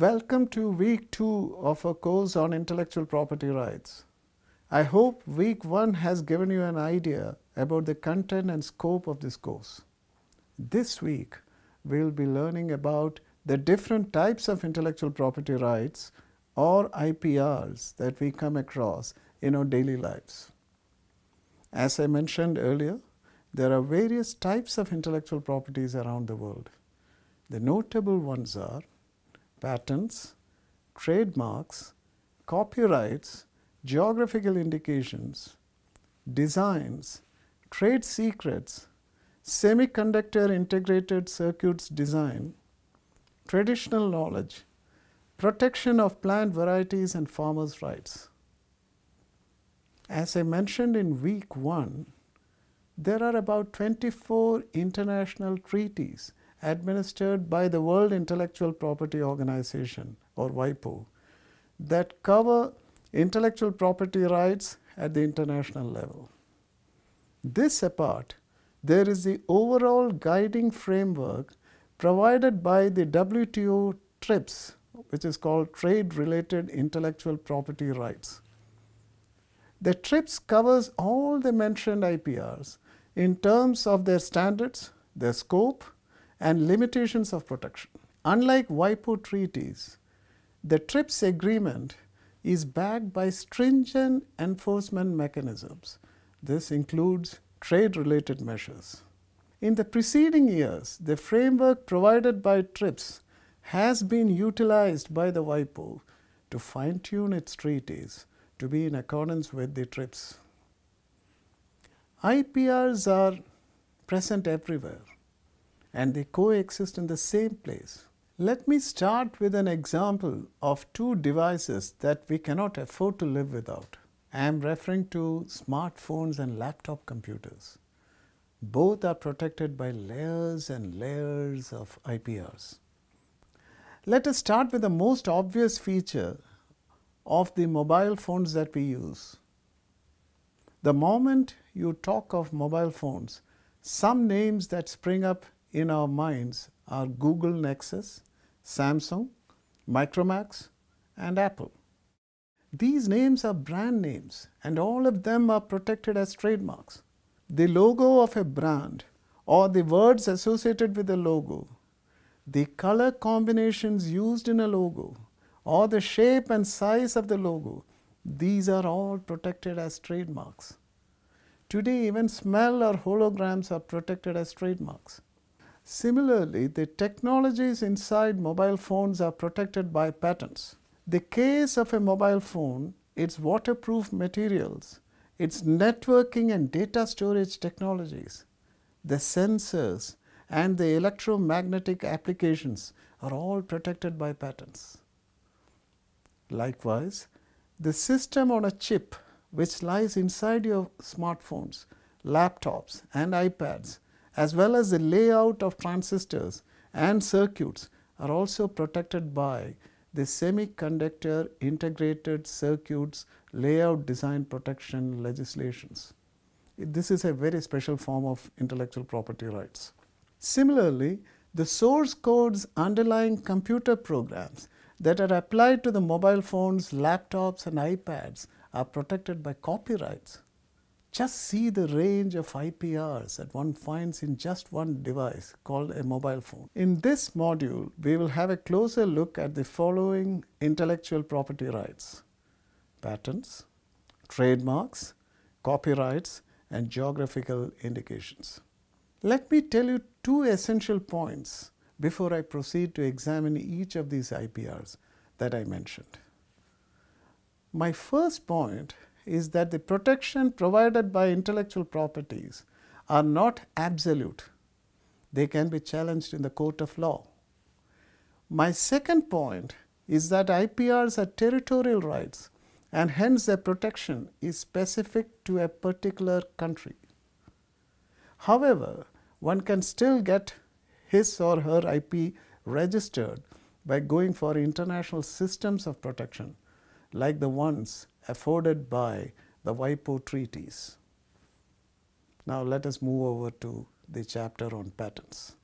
Welcome to week 2 of a course on intellectual property rights. I hope week 1 has given you an idea about the content and scope of this course. This week, we will be learning about the different types of intellectual property rights or IPRs that we come across in our daily lives. As I mentioned earlier, there are various types of intellectual properties around the world. The notable ones are patents, trademarks, copyrights, geographical indications, designs, trade secrets, semiconductor integrated circuits design, traditional knowledge, protection of plant varieties and farmers' rights. As I mentioned in week 1, there are about 24 international treaties administered by the World Intellectual Property Organization or WIPO that cover intellectual property rights at the international level. This apart, there is the overall guiding framework provided by the W02 TRIPS, which is called Trade-Related Intellectual Property Rights. The TRIPS covers all the mentioned IPRs in terms of their standards, their scope, and limitations of protection. Unlike WIPO treaties, the TRIPS agreement is backed by stringent enforcement mechanisms. This includes trade-related measures. In the preceding years, the framework provided by TRIPS has been utilized by the WIPO to fine-tune its treaties to be in accordance with the TRIPS. IPRs are present everywhere, and they coexist in the same place. Let me start with an example of two devices that we cannot afford to live without. I am referring to smartphones and laptop computers. Both are protected by layers and layers of IPRs. Let us start with the most obvious feature of the mobile phones that we use. The moment you talk of mobile phones, some names that spring up in our minds are Google Nexus, Samsung, Micromax, and Apple. These names are brand names, and all of them are protected as trademarks. The logo of a brand or the words associated with the logo, the color combinations used in a logo, or the shape and size of the logo, these are all protected as trademarks. Today, even smell or holograms are protected as trademarks. Similarly, the technologies inside mobile phones are protected by patents. The case of a mobile phone, its waterproof materials, its networking and data storage technologies, the sensors, and the electromagnetic applications are all protected by patents. Likewise, the system on a chip which lies inside your smartphones, laptops, and iPads, as well as the layout of transistors and circuits are also protected by the Semiconductor Integrated Circuits Layout Design Protection legislations. This is a very special form of intellectual property rights. Similarly, the source codes underlying computer programs that are applied to the mobile phones, laptops, and iPads are protected by copyrights. Just see the range of IPRs that one finds in just one device called a mobile phone. In this module, we will have a closer look at the following intellectual property rights: patents, trademarks, copyrights, and geographical indications. Let me tell you two essential points before I proceed to examine each of these IPRs that I mentioned. My first point is that the protection provided by intellectual properties are not absolute. They can be challenged in the court of law. My second point is that IPRs are territorial rights, and hence their protection is specific to a particular country. However, one can still get his or her IP registered by going for international systems of protection, like the ones afforded by the WIPO treaties. Now let us move over to the chapter on patents.